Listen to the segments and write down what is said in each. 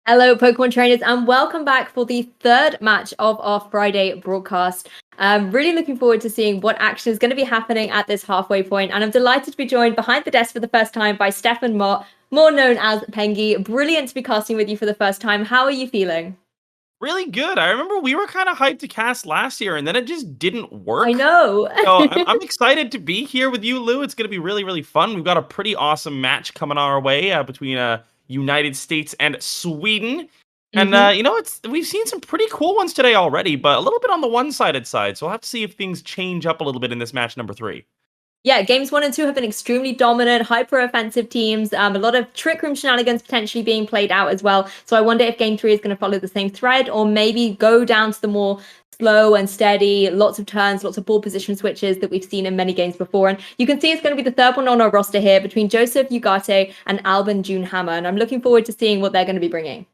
Hello, Pokemon trainers, and welcome back for the third match of our Friday broadcast. I'm really looking forward to seeing what action is going to be happening at this halfway point, and I'm delighted to be joined behind the desk for the first time by Stefan Mott, more known as Pengi. Brilliant to be casting with you for the first time. How are you feeling? Really good. I remember we were kind of hyped to cast last year, and then it just didn't I work. know. So I'm excited to be here with you, Lou. It's going to be really, really fun. We've got a pretty awesome match coming our way between United States and Sweden. And hmm it's we've seen some pretty cool ones today already, but a little bit on the one-sided side. So we'll have to see if things change up a little bit in this match number 3. Yeah, games 1 and 2 have been extremely dominant, hyper-offensive teams. A lot of trick room shenanigans potentially being played out as well. So I wonder if game 3 is going to follow the same thread, or maybe go down to the more slow and steady, lots of turns, lots of ball position switches that we've seen in many games before. And you can see it's going to be the third one on our roster here between Joseph, Ugarte, and Albin, Junehammar. And I'm looking forward to seeing what they're going to be bringing.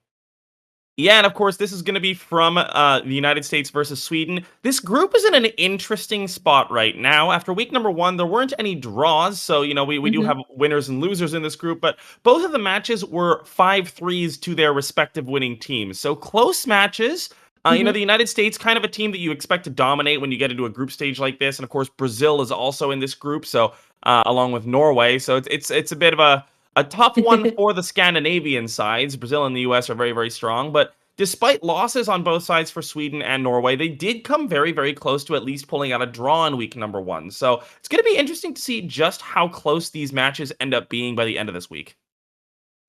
Yeah, and of course, this is going to be from the United States versus Sweden. This group is in an interesting spot right now. After week number 1, there weren't any draws, so we do have winners and losers in this group. But both of the matches were 5-3s to their respective winning teams, so close matches. The United States, kind of a team that you expect to dominate when you get into a group stage like this, and of course, Brazil is also in this group, so along with Norway, so it's a bit of a tough one for the Scandinavian sides. Brazil and the US are very, very strong, but despite losses on both sides for Sweden and Norway, they did come very, very close to at least pulling out a draw in week number 1. So it's going to be interesting to see just how close these matches end up being by the end of this week.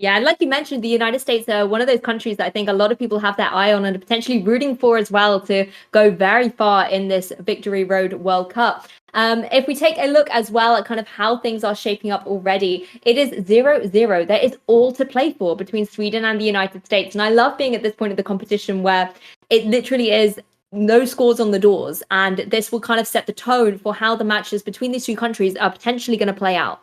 Yeah, and like you mentioned, the United States are one of those countries that I think a lot of people have their eye on and are potentially rooting for as well to go very far in this Victory Road World Cup. If we take a look as well at kind of how things are shaping up already, it is 0-0. There is all to play for between Sweden and the United States. And I love being at this point of the competition where it literally is no scores on the doors. And this will kind of set the tone for how the matches between these two countries are potentially going to play out.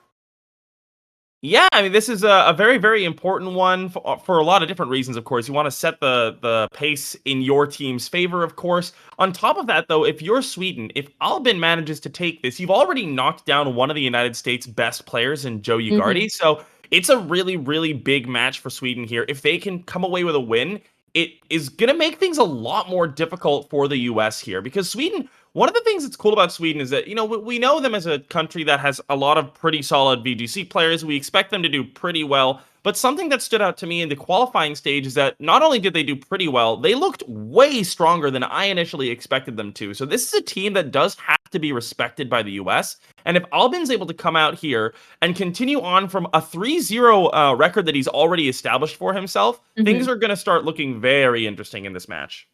Yeah, I mean, this is a very, very important one for a lot of different reasons, of course. You want to set the pace in your team's favor, of course. On top of that, though, if you're Sweden, if Albin manages to take this, you've already knocked down one of the United States' best players in Joe hmm Ugarte. So it's a really, really big match for Sweden here. If they can come away with a win, it is going to make things a lot more difficult for the US here, because Sweden, one of the things that's cool about Sweden is that, we know them as a country that has a lot of pretty solid VGC players. We expect them to do pretty well. But something that stood out to me in the qualifying stage is that not only did they do pretty well, they looked way stronger than I initially expected them to. So this is a team that does have to be respected by the US. And if Albin's able to come out here and continue on from a 3-0 record that he's already established for himself, things are going to start looking very interesting in this match.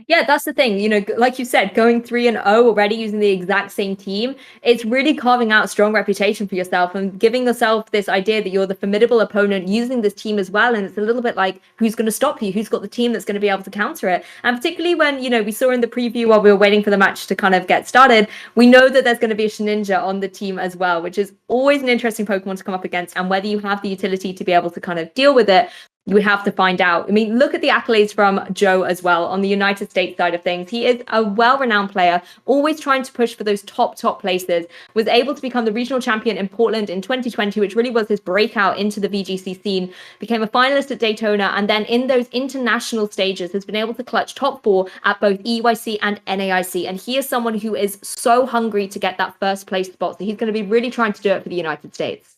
Yeah, that's the thing. Like you said, going 3-0 already using the exact same team, it's really carving out a strong reputation for yourself and giving yourself this idea that you're the formidable opponent using this team as well. And it's a little bit like, who's going to stop you? Who's got the team that's going to be able to counter it? And particularly when, we saw in the preview while we were waiting for the match to kind of get started, we know that there's going to be a Shedinja on the team as well, which is always an interesting Pokemon to come up against. And whether you have the utility to be able to kind of deal with it, you would have to find out. I mean, look at the accolades from Joe as well on the United States side of things. He is a well-renowned player, always trying to push for those top places. Was able to become the regional champion in Portland in 2020, which really was his breakout into the VGC scene. Became a finalist at Daytona, and then in those international stages has been able to clutch top 4 at both EYC and NAIC. And he is someone who is so hungry to get that first place spot. So he's going to be really trying to do it for the United States.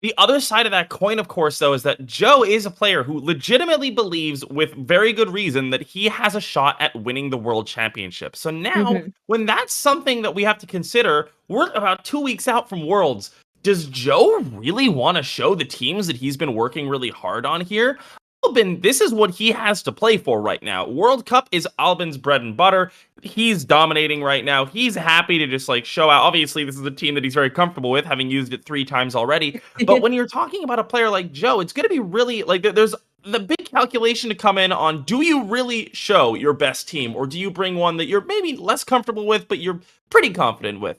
The other side of that coin, of course, though, is that Joe is a player who legitimately believes, with very good reason, that he has a shot at winning the world championship. So now, when that's something that we have to consider, we're about 2 weeks out from Worlds. Does Joe really want to show the teams that he's been working really hard on here? Albin, this is what he has to play for right now. World Cup is Albin's bread and butter. He's dominating right now. He's happy to just show out. Obviously, this is a team that he's very comfortable with, having used it 3 times already. But when you're talking about a player like Joe, it's going to be really there's the big calculation to come in on, do you really show your best team, or do you bring one that you're maybe less comfortable with, but you're pretty confident with,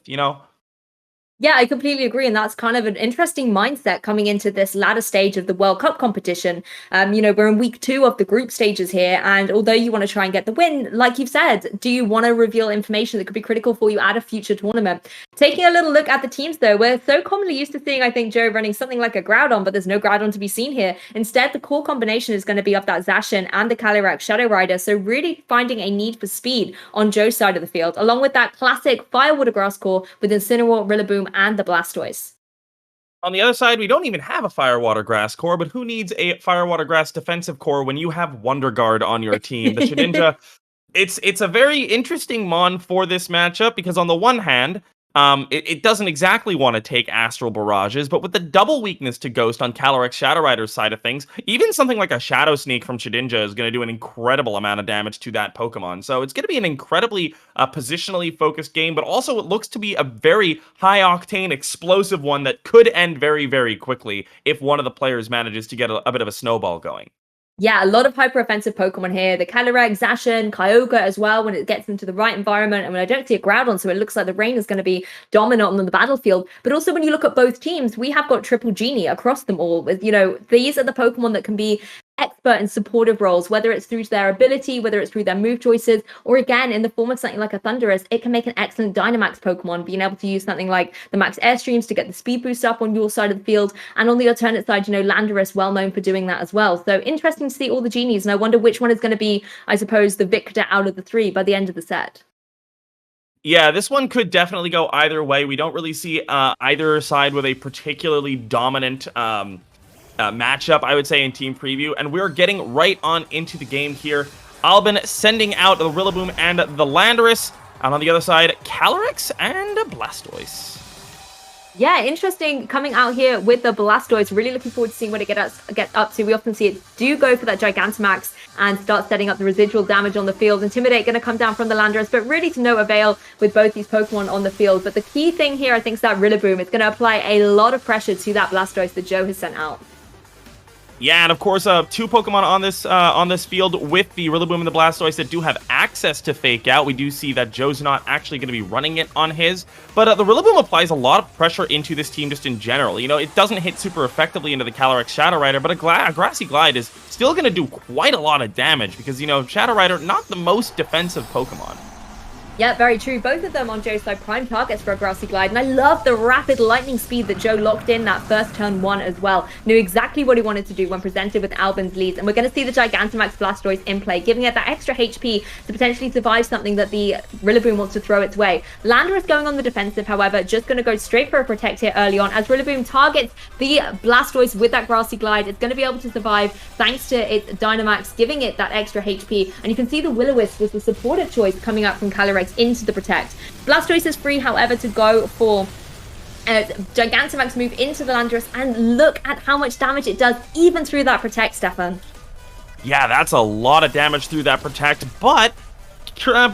Yeah, I completely agree. And that's kind of an interesting mindset coming into this latter stage of the World Cup competition. We're in week 2 of the group stages here. And although you want to try and get the win, like you've said, do you want to reveal information that could be critical for you at a future tournament? Taking a little look at the teams, though, we're so commonly used to seeing, I think, Joe running something like a Groudon, but there's no Groudon to be seen here. Instead, the core combination is going to be of that Zacian and the Calyrex Shadow Rider. So really finding a need for speed on Joe's side of the field, along with that classic Fire Water Grass core with Incineroar, Rillaboom, and the Blastoise. On the other side, we don't even have a Fire Water Grass core, but who needs a Fire Water Grass defensive core when you have Wonder Guard on your team? The Shedinja, it's a very interesting mon for this matchup because on the one hand, it doesn't exactly want to take Astral Barrages, but with the double weakness to Ghost on Calyrex Shadow Rider's side of things, even something like a Shadow Sneak from Shedinja is going to do an incredible amount of damage to that Pokemon. So it's going to be an incredibly positionally focused game, but also it looks to be a very high-octane, explosive one that could end very, very quickly if one of the players manages to get a bit of a snowball going. Yeah, a lot of hyper-offensive Pokemon here. The Calyrex, Zacian, Kyogre as well when it gets into the right environment. I mean, I don't see a Groudon, so it looks like the rain is going to be dominant on the battlefield. But also when you look at both teams, we have got Triple Genie across them all. With these are the Pokemon that can be expert in supportive roles, whether it's through their ability, whether it's through their move choices, or again, in the form of something like a Thundurus, it can make an excellent Dynamax Pokemon, being able to use something like the Max Airstreams to get the speed boost up on your side of the field. And on the alternate side, Landorus, well known for doing that as well. So interesting to see all the genies, and I wonder which one is going to be, I suppose, the victor out of the 3 by the end of the set. Yeah, this one could definitely go either way. We don't really see either side with a particularly dominant matchup, I would say, in Team Preview. And we're getting right on into the game here. Albin sending out the Rillaboom and the Landorus. And on the other side, Calyrex and Blastoise. Yeah, interesting coming out here with the Blastoise. Really looking forward to seeing what it gets up to. We often see it do go for that Gigantamax and start setting up the residual damage on the field. Intimidate going to come down from the Landorus, but really to no avail with both these Pokemon on the field. But the key thing here, I think, is that Rillaboom. It's going to apply a lot of pressure to that Blastoise that Joe has sent out. Yeah, and of course, 2 Pokemon on this field with the Rillaboom and the Blastoise that do have access to Fake Out. We do see that Joe's not actually going to be running it on his, but the Rillaboom applies a lot of pressure into this team just in general. It doesn't hit super effectively into the Calyrex Shadow Rider, but a Grassy Glide is still going to do quite a lot of damage because, Shadow Rider, not the most defensive Pokemon. Yeah, very true. Both of them on Joe's side prime targets for a Grassy Glide. And I love the rapid lightning speed that Joe locked in that first turn 1 as well. Knew exactly what he wanted to do when presented with Albin's leads. And we're going to see the Gigantamax Blastoise in play, giving it that extra HP to potentially survive something that the Rillaboom wants to throw its way. Landorus going on the defensive, however, just going to go straight for a Protect here early on. As Rillaboom targets the Blastoise with that Grassy Glide, it's going to be able to survive thanks to its Dynamax, giving it that extra HP. And you can see the Will-O-Wisp was the supportive choice coming up from Calyrex into the Protect. Blastoise is free, however, to go for Gigantamax move into the Landorus, and look at how much damage it does even through that Protect, Stefan. Yeah, that's a lot of damage through that Protect, but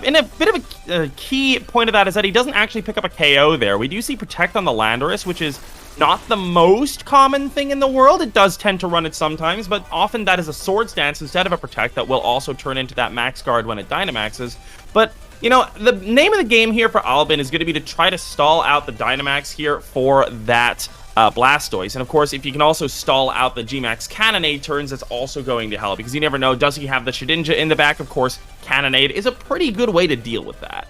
in a bit of a key point of that is that he doesn't actually pick up a KO there. We do see Protect on the Landorus, which is not the most common thing in the world. It does tend to run it sometimes, but often that is a Swords Dance instead of a Protect that will also turn into that Max Guard when it Dynamaxes. But the name of the game here for Albin is going to be to try to stall out the Dynamax here for that Blastoise. And of course, if you can also stall out the G-Max Cannonade turns, that's also going to help, because you never know, does he have the Shedinja in the back? Of course, Cannonade is a pretty good way to deal with that.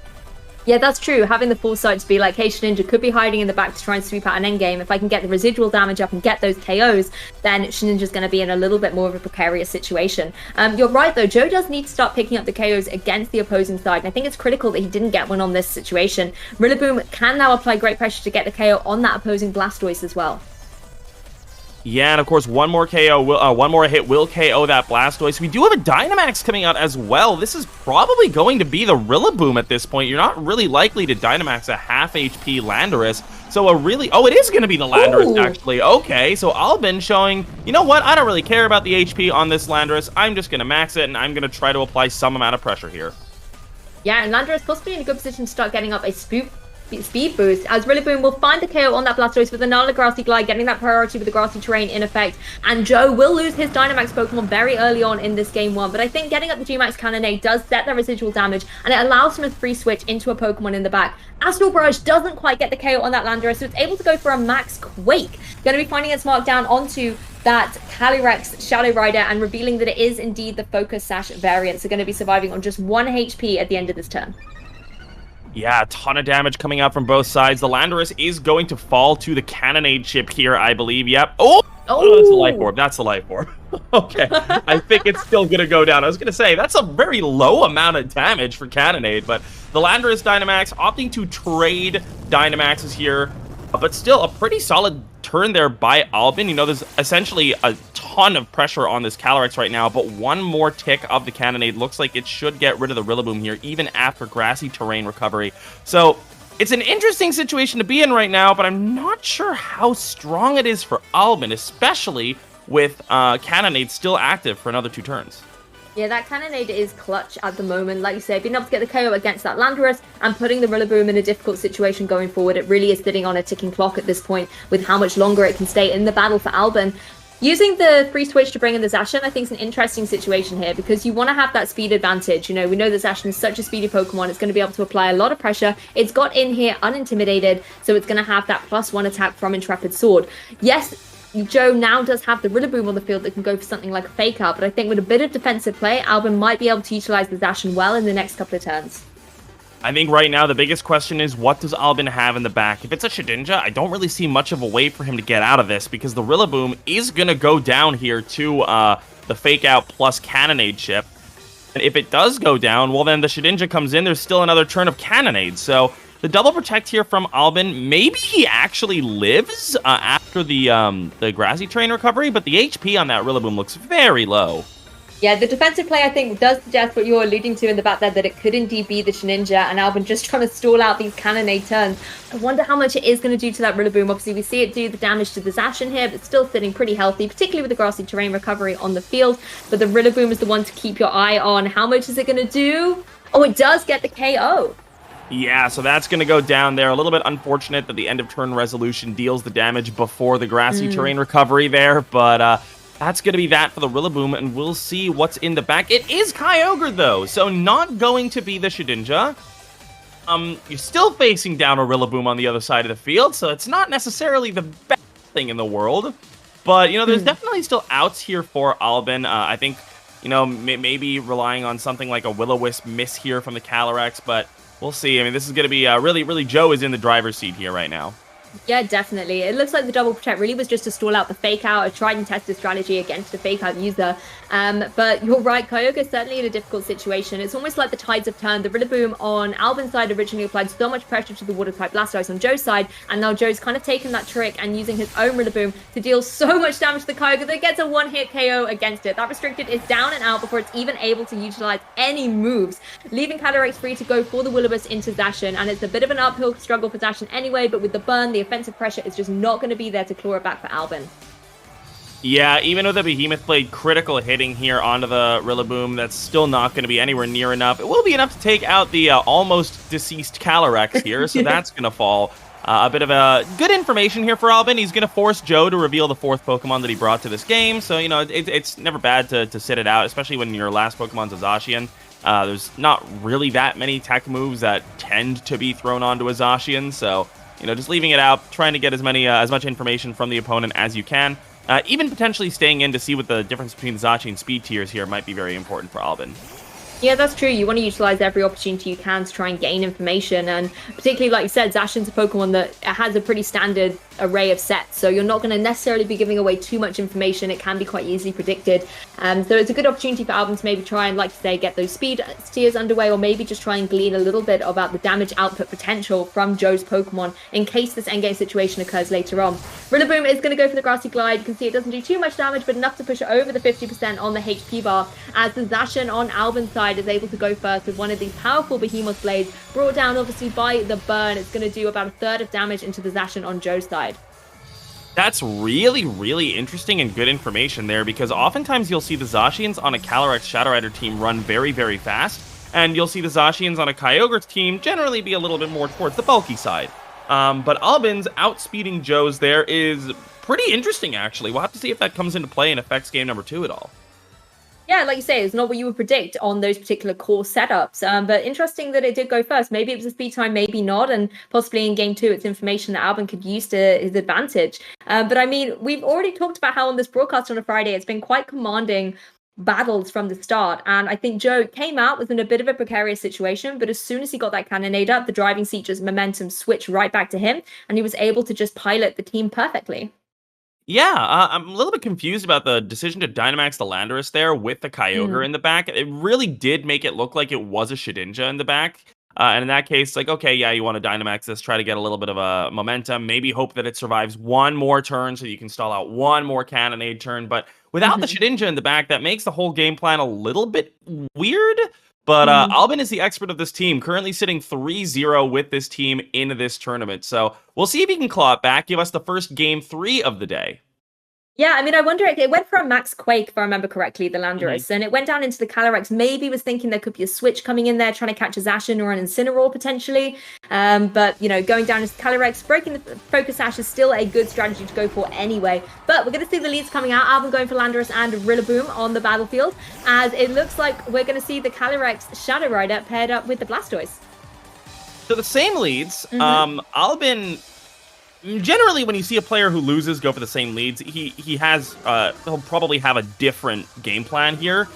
Yeah, that's true. Having the foresight to be like, hey, Shedinja could be hiding in the back to try and sweep out an endgame. If I can get the residual damage up and get those KOs, then Shedinja's going to be in a little bit more of a precarious situation. You're right, though. Joe does need to start picking up the KOs against the opposing side, and I think it's critical that he didn't get one on this situation. Rillaboom can now apply great pressure to get the KO on that opposing Blastoise as well. Yeah, and of course, one more hit will KO that Blastoise. We do have a Dynamax coming out as well. This is probably going to be the Rillaboom at this point. You're not really likely to Dynamax a half HP Landorus. So it is going to be the Landorus, actually. Okay, so Albin showing, you know what? I don't really care about the HP on this Landorus. I'm just going to max it, and I'm going to try to apply some amount of pressure here. Yeah, and Landorus possibly in a good position to start getting up a speed boost, as Rillaboom will find the KO on that Blastoise with another Grassy Glide, getting that priority with the Grassy Terrain in effect, and Joe will lose his Dynamax Pokemon very early on in this game 1, but I think getting up the G-Max Cannonade does set that residual damage, and it allows him to free switch into a Pokemon in the back. Astral Barrage doesn't quite get the KO on that Landorus, so it's able to go for a Max Quake. Going to be finding its mark down onto that Calyrex Shadow Rider and revealing that it is indeed the Focus Sash variant, so going to be surviving on just 1 HP at the end of this turn. Yeah, a ton of damage coming out from both sides. The Landorus is going to fall to the Cannonade chip here, I believe. Yep. Oh, that's the Life Orb. That's the Life Orb. Okay, I think it's still going to go down. I was going to say, that's a very low amount of damage for Cannonade, but the Landorus Dynamax opting to trade Dynamaxes here, but still a pretty solid turn there by Albin. You know, there's essentially a ton of pressure on this Calyrex right now, but one more tick of the Cannonade looks like it should get rid of the Rillaboom here, even after Grassy Terrain recovery. So it's an interesting situation to be in right now, but I'm not sure how strong it is for Albin, especially with Cannonade still active for another 2 turns. Yeah, that Cannonade is clutch at the moment. Like you said, being able to get the KO against that Landorus and putting the Rillaboom in a difficult situation going forward, it really is sitting on a ticking clock at this point with how much longer it can stay in the battle for Albin. Using the free switch to bring in the Zacian, I think is an interesting situation here because you want to have that speed advantage. You know, we know that Zacian is such a speedy Pokemon. It's going to be able to apply a lot of pressure. It's got in here unintimidated, so it's going to have that +1 attack from Intrepid Sword. Yes, Joe now does have the Rillaboom on the field that can go for something like a Fake Out, but I think with a bit of defensive play, Albin might be able to utilize the Zacian well in the next couple of turns. I think right now the biggest question is, what does Albin have in the back? If it's a Shedinja, I don't really see much of a way for him to get out of this because the Rillaboom is going to go down here to the Fake Out plus Cannonade chip. And if it does go down, well then the Shedinja comes in, there's still another turn of Cannonade. So the double protect here from Albin, maybe he actually lives after the Grassy Terrain recovery, but the HP on that Rillaboom looks very low. Yeah, the defensive play, I think, does suggest what you're alluding to in the back there, that it could indeed be the Shedinja and Albin just trying to stall out these Cannonade turns. I wonder how much it is going to do to that Rillaboom. Obviously, we see it do the damage to the Zacian here, but still sitting pretty healthy, particularly with the Grassy Terrain recovery on the field. But the Rillaboom is the one to keep your eye on. How much is it going to do? Oh, it does get the KO. Yeah, so that's going to go down there. A little bit unfortunate that the end of turn resolution deals the damage before the Grassy Terrain recovery there, but that's going to be that for the Rillaboom, and we'll see what's in the back. It is Kyogre, though, so not going to be the Shedinja. You're still facing down a Rillaboom on the other side of the field, so it's not necessarily the best thing in the world. But, you know, there's definitely still outs here for Albin. I think, you know, maybe relying on something like a Will-O-Wisp miss here from the Calyrex, but we'll see. I mean, this is going to be really Joe is in the driver's seat here right now. Yeah, definitely. It looks like the double protect really was just to stall out the Fake Out, a tried and tested strategy against a Fake Out user. But you're right, Kyogre is certainly in a difficult situation. It's almost like the tides have turned. The Rillaboom on Albin's side originally applied so much pressure to the Water-type Blastoise on Joe's side, and now Joe's kind of taken that trick and using his own Rillaboom to deal so much damage to the Kyogre that it gets a one-hit KO against it. That Restricted is down and out before it's even able to utilize any moves, leaving Calyrex free to go for the Will-O-Wisp into Zacian, and it's a bit of an uphill struggle for Zacian anyway, but with the burn, the offensive pressure is just not going to be there to claw it back for Albin. Yeah, even with the Behemoth Blade critical hitting here onto the Rillaboom, that's still not going to be anywhere near enough. It will be enough to take out the almost deceased Calyrex here, so that's going to fall. A bit of a good information here for Albin. He's going to force Joe to reveal the 4th Pokemon that he brought to this game, so, you know, it's never bad to sit it out, especially when your last Pokemon's a Zacian. There's not really that many tech moves that tend to be thrown onto a Zacian, so, you know, just leaving it out, trying to get as much information from the opponent as you can. Even potentially staying in to see what the difference between the Zacian and speed tiers here might be very important for Albin. Yeah, that's true. You want to utilize every opportunity you can to try and gain information, and particularly, like you said, Zacian's a Pokemon that has a pretty standard array of sets, so you're not going to necessarily be giving away too much information. It can be quite easily predicted, so it's a good opportunity for Albin to maybe try and, like you say, get those speed tiers underway, or maybe just try and glean a little bit about the damage output potential from Joe's Pokemon in case this endgame situation occurs later on. Rillaboom is going to go for the Grassy Glide. You can see it doesn't do too much damage, but enough to push it over the 50% on the HP bar, as the Zacian on Albin's side is able to go first with one of these powerful Behemoth Blades, brought down obviously by the burn. It's going to do about a third of damage into the Zacian on Joe's side. That's really interesting and good information there, because oftentimes you'll see the Zacians on a Calyrex Shadow Rider team run very fast, and you'll see the Zacians on a Kyogre's team generally be a little bit more towards the bulky side. But Albin's outspeeding Joe's there is pretty interesting, actually. We'll have to see if that comes into play and affects game number 2 at all. Yeah, like you say, it's not what you would predict on those particular core setups. But interesting that it did go first. Maybe it was a speed time, maybe not. And possibly in game 2, it's information that Albin could use to his advantage. But I mean, we've already talked about how on this broadcast on a Friday, it's been quite commanding battles from the start. And I think Joe came out with in a bit of a precarious situation. But as soon as he got that cannonade up, the driving seat just momentum switched right back to him. And he was able to just pilot the team perfectly. Yeah, I'm a little bit confused about the decision to Dynamax the Landorus there with the Kyogre in the back. It really did make it look like it was a Shedinja in the back. And in that case, like, okay, yeah, you want to Dynamax this, try to get a little bit of a momentum, maybe hope that it survives one more turn so you can stall out one more Cannonade turn. But without the Shedinja in the back, that makes the whole game plan a little bit weird. But Albin is the expert of this team, currently sitting 3-0 with this team in this tournament. So we'll see if he can claw it back, give us the first game 3 of the day. Yeah, I mean, I wonder, it went for a Max Quake, if I remember correctly, the Landorus, and it went down into the Calyrex. Maybe was thinking there could be a switch coming in there, trying to catch a Zacian or an Incineroar potentially. But, you know, going down into the Calyrex, breaking the Focus Sash is still a good strategy to go for anyway. But we're going to see the leads coming out. Albin going for Landorus and Rillaboom on the battlefield, as it looks like we're going to see the Calyrex Shadow Rider paired up with the Blastoise. So the same leads. Albin... Generally, when you see a player who loses go for the same leads, he'll probably have a different game plan here,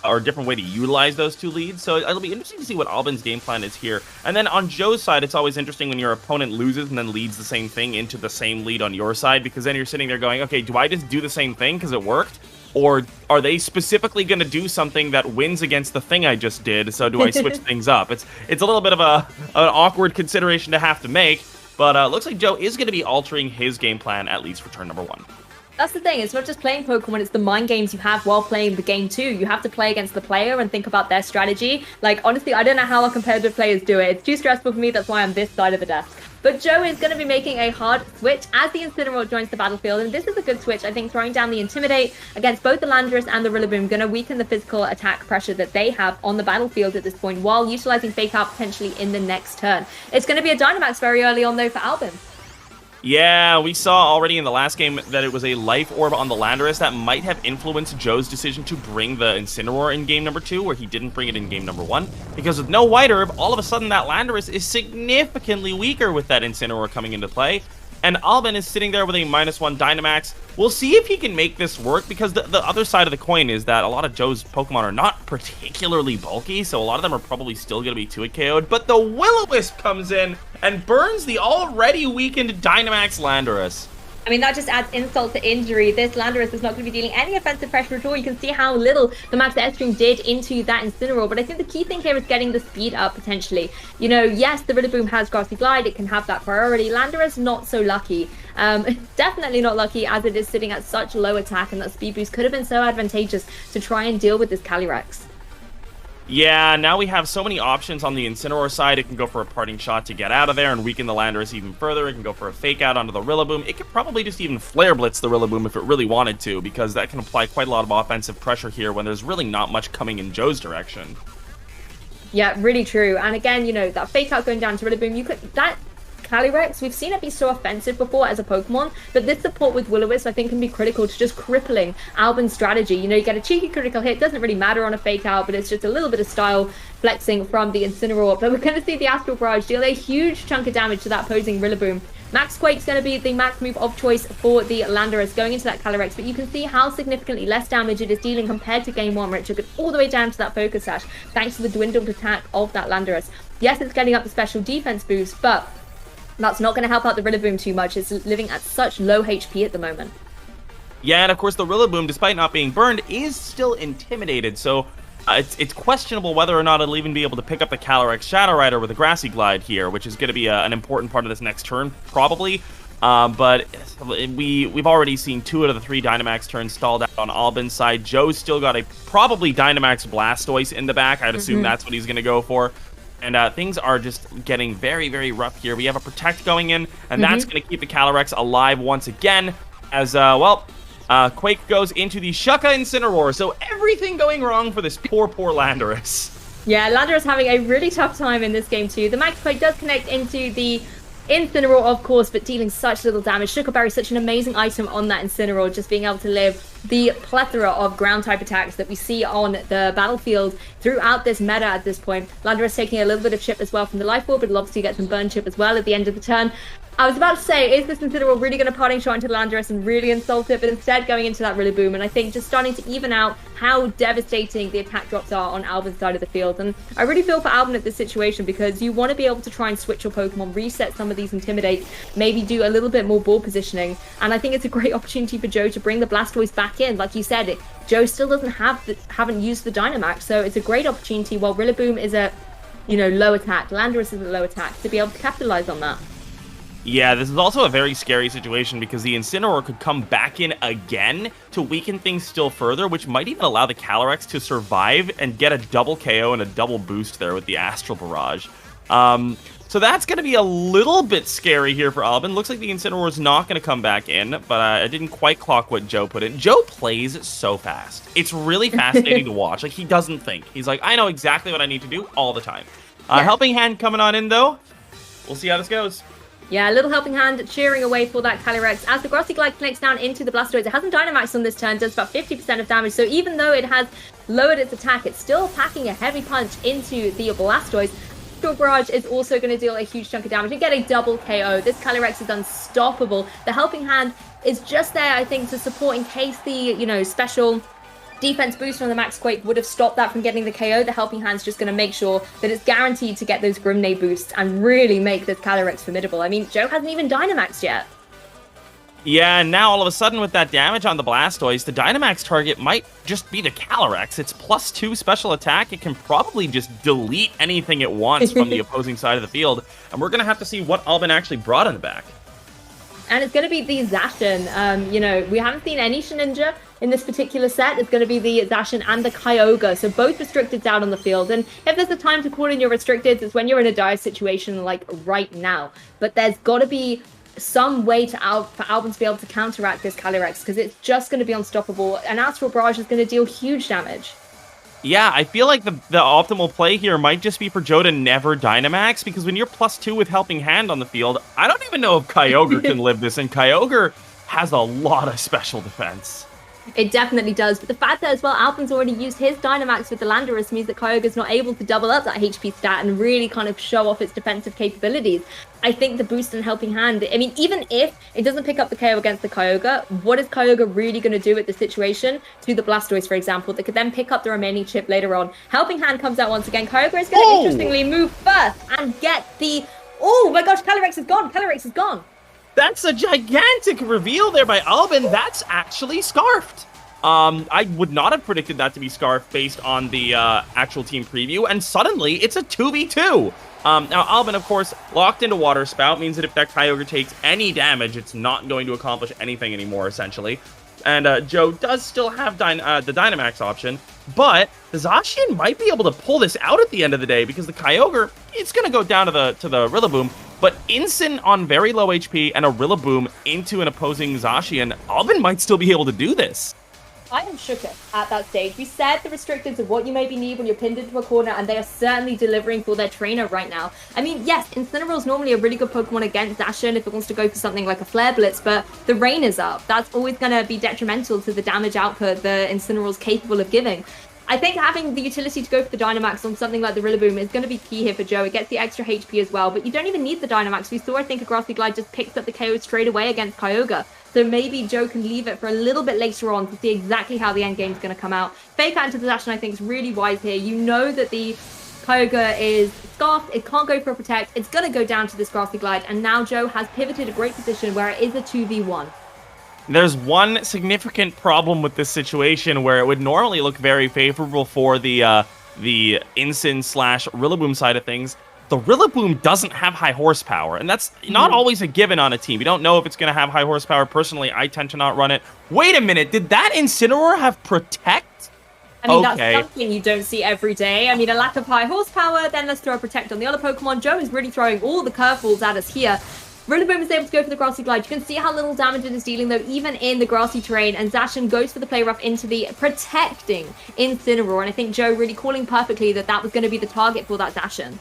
or a different way to utilize those 2 leads. So it'll be interesting to see what Albin's game plan is here. And then on Joe's side, it's always interesting when your opponent loses and then leads the same thing into the same lead on your side, because then you're sitting there going, okay, do I just do the same thing because it worked? Or are they specifically going to do something that wins against the thing I just did? So do I switch things up? It's a little bit of an awkward consideration to have to make. But looks like Joe is going to be altering his game plan, at least for turn number 1. That's the thing. It's not just playing Pokemon, it's the mind games you have while playing the game too. You have to play against the player and think about their strategy. Like, honestly, I don't know how our competitive players do it. It's too stressful for me. That's why I'm this side of the desk. But Joe is going to be making a hard switch as the Incineroar joins the battlefield. And this is a good switch. I think throwing down the Intimidate against both the Landorus and the Rillaboom going to weaken the physical attack pressure that they have on the battlefield at this point, while utilizing Fake Out potentially in the next turn. It's going to be a Dynamax very early on, though, for Albin. Yeah, we saw already in the last game that it was a Life Orb on the Landorus that might have influenced Joe's decision to bring the Incineroar in game number 2, where he didn't bring it in game number 1. Because with no White Herb, all of a sudden that Landorus is significantly weaker with that Incineroar coming into play. And Albin is sitting there with a -1 Dynamax. We'll see if he can make this work, because the other side of the coin is that a lot of Joe's Pokemon are not particularly bulky, so a lot of them are probably still going to be 2-hit KO'd. But the Will-O-Wisp comes in and burns the already weakened Dynamax Landorus. I mean, that just adds insult to injury. This Landorus is not going to be dealing any offensive pressure at all. You can see how little the Max Airstream did into that Incineroar. But I think the key thing here is getting the speed up, potentially. You know, yes, the Rillaboom has Grassy Glide. It can have that priority. Landorus, not so lucky. Definitely not lucky, as it is sitting at such low attack. And that speed boost could have been so advantageous to try and deal with this Calyrex. Yeah, now we have so many options on the Incineroar side. It can go for a parting shot to get out of there and weaken the Landorus even further. It can go for a Fake Out onto the Rillaboom. It could probably just even Flare Blitz the Rillaboom if it really wanted to, because that can apply quite a lot of offensive pressure here when there's really not much coming in Joe's direction. Yeah, really true. And again, you know, that Fake Out going down to Rillaboom, that Calyrex, we've seen it be so offensive before as a Pokemon, but this support with Will-O-Wisp I think can be critical to just crippling Albin's strategy. You know, you get a cheeky critical hit, doesn't really matter on a Fake Out, but it's just a little bit of style flexing from the Incineroar. But we're going to see the Astral Barrage deal a huge chunk of damage to that opposing Rillaboom. Max Quake's going to be the max move of choice for the Landorus going into that Calyrex, but you can see how significantly less damage it is dealing compared to game 1, where it took it all the way down to that Focus Sash, thanks to the dwindled attack of that Landorus. Yes, it's getting up the special defense boost, but that's not going to help out the Rillaboom too much. It's living at such low HP at the moment. Yeah, and of course the Rillaboom, despite not being burned, is still intimidated, so it's questionable whether or not it'll even be able to pick up the Calyrex Shadow Rider with a Grassy Glide here, which is going to be an important part of this next turn, probably. But we've already seen 2 out of the 3 Dynamax turns stalled out on Albin's side. Joe's still got a probably Dynamax Blastoise in the back. I'd assume that's what he's going to go for. And things are just getting very, very rough here. We have a Protect going in, and that's going to keep the Calyrex alive once again. As, Quake goes into the Shucka Incineroar. So everything going wrong for this poor, poor Landorus. Yeah, Ladder is having a really tough time in this game too. The Max Quake does connect into the Incineroar, of course, but dealing such little damage. Sugar Berry, such an amazing item on that Incineroar, just being able to live the plethora of ground-type attacks that we see on the battlefield throughout this meta at this point. Ladder is taking a little bit of chip as well from the Life Orb, but will obviously get some burn chip as well at the end of the turn. I was about to say, is this Incineroar really going to parting shot into Landorus and really insult it, but instead going into that Rillaboom, and I think just starting to even out how devastating the attack drops are on Albin's side of the field. And I really feel for Albin at this situation, because you want to be able to try and switch your Pokemon, reset some of these Intimidate, maybe do a little bit more ball positioning, and I think it's a great opportunity for Joe to bring the Blastoise back in. Like you said, Joe still doesn't haven't used the Dynamax, so it's a great opportunity while Rillaboom is at, low attack, Landorus is at low attack, to be able to capitalize on that. Yeah, this is also a very scary situation because the Incineroar could come back in again to weaken things still further, which might even allow the Calyrex to survive and get a double KO and a double boost there with the Astral Barrage. So that's going to be a little bit scary here for Albin. Looks like the Incineroar is not going to come back in, but I didn't quite clock what Joe put in. Joe plays so fast. It's really fascinating to watch. Like, he doesn't think. He's like, I know exactly what I need to do all the time. Helping Hand coming on in, though. We'll see how this goes. Yeah, a little helping hand cheering away for that Calyrex. As the Grassy Glide connects down into the Blastoise, it hasn't Dynamax on this turn, does about 50% of damage. So even though it has lowered its attack, it's still packing a heavy punch into the Blastoise. Astral Barrage is also going to deal a huge chunk of damage and get a double KO. This Calyrex is unstoppable. The helping hand is just there, I think, to support in case the, special defense boost from the Max Quake would have stopped that from getting the KO. The helping hand's just going to make sure that it's guaranteed to get those Grimnade boosts and really make this Calyrex formidable. I mean, Joe hasn't even Dynamaxed yet. Yeah, and now all of a sudden with that damage on the Blastoise, the Dynamax target might just be the Calyrex. It's +2 special attack. It can probably just delete anything it wants from the opposing side of the field. And we're going to have to see what Albin actually brought in the back. And it's going to be the Zacian. We haven't seen any Shedinja in this particular set. It's going to be the Zacian and the Kyogre. So both restricteds out on the field. And if there's a time to call in your restricteds, it's when you're in a dire situation like right now. But there's got to be some way for Albin to be able to counteract this Calyrex, because it's just going to be unstoppable. And Astral Barrage is going to deal huge damage. Yeah, I feel like the optimal play here might just be for Joe to never Dynamax, because when you're +2 with Helping Hand on the field, I don't even know if Kyogre can live this, and Kyogre has a lot of special defense. It definitely does, but the fact that as well Albin's already used his Dynamax with the Landorus means that Kyogre's not able to double up that HP stat and really kind of show off its defensive capabilities. I think the boost and Helping Hand, I mean, even if it doesn't pick up the KO against the Kyogre, what is Kyogre really going to do at the situation to the Blastoise, for example, that could then pick up the remaining chip later on? Helping Hand comes out once again. Kyogre is going to interestingly move first and get the... Oh my gosh, Calyrex is gone! Calyrex is gone! That's a gigantic reveal there by Albin. That's actually Scarfed. I would not have predicted that to be Scarf based on the actual team preview, and suddenly it's a 2v2. Now, Albin, of course, locked into Water Spout means that if that Kyogre takes any damage, it's not going to accomplish anything anymore, essentially. And Joe does still have the Dynamax option, but the Zacian might be able to pull this out at the end of the day, because the Kyogre, it's going to go down to the Rillaboom, but Incin on very low HP and a Rillaboom into an opposing Zacian, Albin might still be able to do this. I am shook at that stage. We said the restricteds are what you maybe need when you're pinned into a corner, and they are certainly delivering for their trainer right now. I mean, yes, Incineroar is normally a really good Pokemon against Zacian if it wants to go for something like a Flare Blitz, but the rain is up. That's always going to be detrimental to the damage output the Incineroar is capable of giving. I think having the utility to go for the Dynamax on something like the Rillaboom is going to be key here for Joe. It gets the extra HP as well, but you don't even need the Dynamax. We saw, I think, a Grassy Glide just picks up the KO straight away against Kyogre. So maybe Joe can leave it for a little bit later on to see exactly how the end game is going to come out. Fake out into the Zacian, I think, is really wise here. You know that the Kyogre is scarfed. It can't go for a Protect. It's going to go down to this Grassy Glide, and now Joe has pivoted a great position where it is a 2v1. There's one significant problem with this situation where it would normally look very favorable for the Incin/Rillaboom side of things. The Rillaboom doesn't have high horsepower, and that's not always a given on a team. You don't know if it's going to have high horsepower. Personally, I tend to not run it. Wait a minute, did that Incineroar have Protect? I mean, that's something you don't see every day. I mean, a lack of high horsepower, then let's throw a Protect on the other Pokemon. Joe is really throwing all the curveballs at us here. Rillaboom is able to go for the Grassy Glide. You can see how little damage it is dealing, though, even in the grassy terrain. And Zacian goes for the Play Rough into the protecting Incineroar. And I think Joe really calling perfectly that was going to be the target for that Zacian.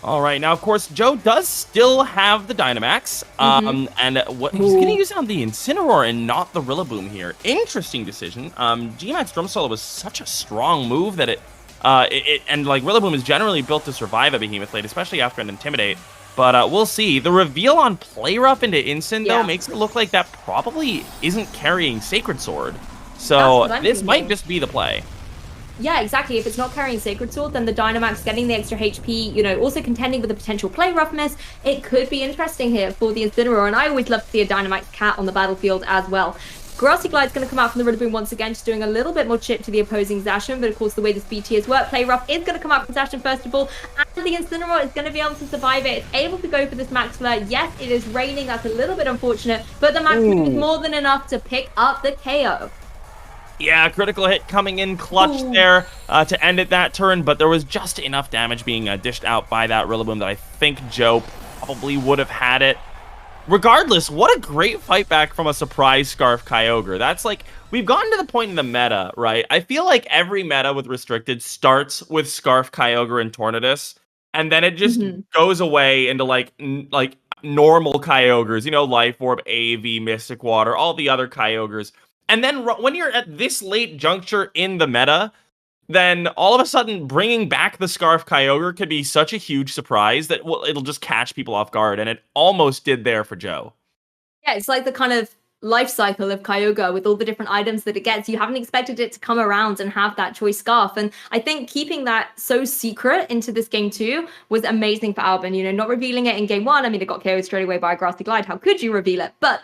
All right, now, of course, Joe does still have the Dynamax, and what he's going to use on the Incineroar and not the Rillaboom here. Interesting decision. G-Max Drum Solo was such a strong move that and like Rillaboom is generally built to survive a Behemoth Blade, especially after an Intimidate. But we'll see. The reveal on Play Rough into Incin, though, makes it look like that probably isn't carrying Sacred Sword. So this might just be the play. Yeah, exactly. If it's not carrying Sacred Sword, then the Dynamax getting the extra HP, you know, also contending with a potential Play Rough miss, it could be interesting here for the Incineroar. And I always love to see a Dynamax cat on the battlefield as well. Grassy Glide's going to come out from the Rillaboom once again, just doing a little bit more chip to the opposing Zacian. But of course, the way this BTS work, Play Rough is going to come out from Zacian first of all. And the Incineroar is going to be able to survive it. It's able to go for this Max Flare. Yes, it is raining. That's a little bit unfortunate. But the Max Flare is more than enough to pick up the KO. Yeah, critical hit coming in clutch there to end it that turn, but there was just enough damage being dished out by that Rillaboom that I think Joe probably would have had it. Regardless, what a great fight back from a surprise Scarf Kyogre. That's like, we've gotten to the point in the meta, right? I feel like every meta with Restricted starts with Scarf Kyogre and Tornadus, and then it just goes away into like normal Kyogres, you know, Life Orb, AV, Mystic Water, all the other Kyogres. And then when you're at this late juncture in the meta, then all of a sudden bringing back the Scarf Kyogre could be such a huge surprise that it'll just catch people off guard. And it almost did there for Joe. Yeah, it's like the kind of life cycle of Kyogre with all the different items that it gets. You haven't expected it to come around and have that choice Scarf. And I think keeping that so secret into this game too was amazing for Albin. You know, not revealing it in game one. I mean, it got KO'd straight away by a Grassy Glide. How could you reveal it? But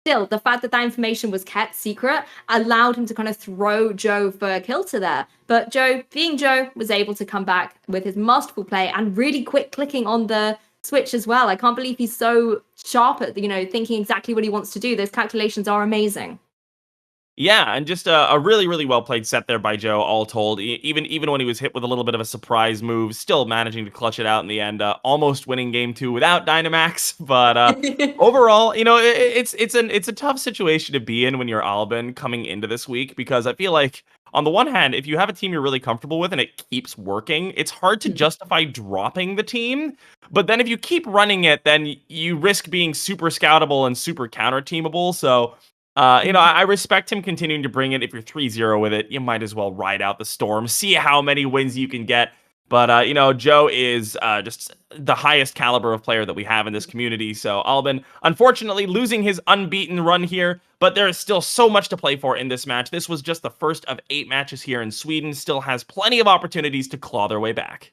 still, the fact that that information was kept secret allowed him to kind of throw Joe for a kill to there. But Joe, being Joe, was able to come back with his masterful play and really quick clicking on the switch as well. I can't believe he's so sharp at, you know, thinking exactly what he wants to do. Those calculations are amazing. Yeah, and just a really, really well played set there by Joe, all told. Even when he was hit with a little bit of a surprise move, still managing to clutch it out in the end. Almost winning game 2 without Dynamax, but overall, you know, it's a tough situation to be in when you're Albin coming into this week, because I feel like on the one hand, if you have a team you're really comfortable with and it keeps working, it's hard to justify dropping the team. But then if you keep running it, then you risk being super scoutable and super counter teamable. So. You know, I respect him continuing to bring it. If you're 3-0 with it, you might as well ride out the storm, see how many wins you can get. But, you know, Joe is just the highest caliber of player that we have in this community. So Albin, unfortunately, losing his unbeaten run here, but there is still so much to play for in this match. This was just the first of 8 matches here in Sweden. Still has plenty of opportunities to claw their way back.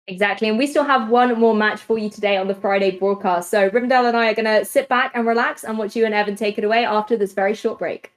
Exactly, and we still have one more match for you today on the Friday broadcast. So Rivendell and I are going to sit back and relax and watch you and Evan take it away after this very short break.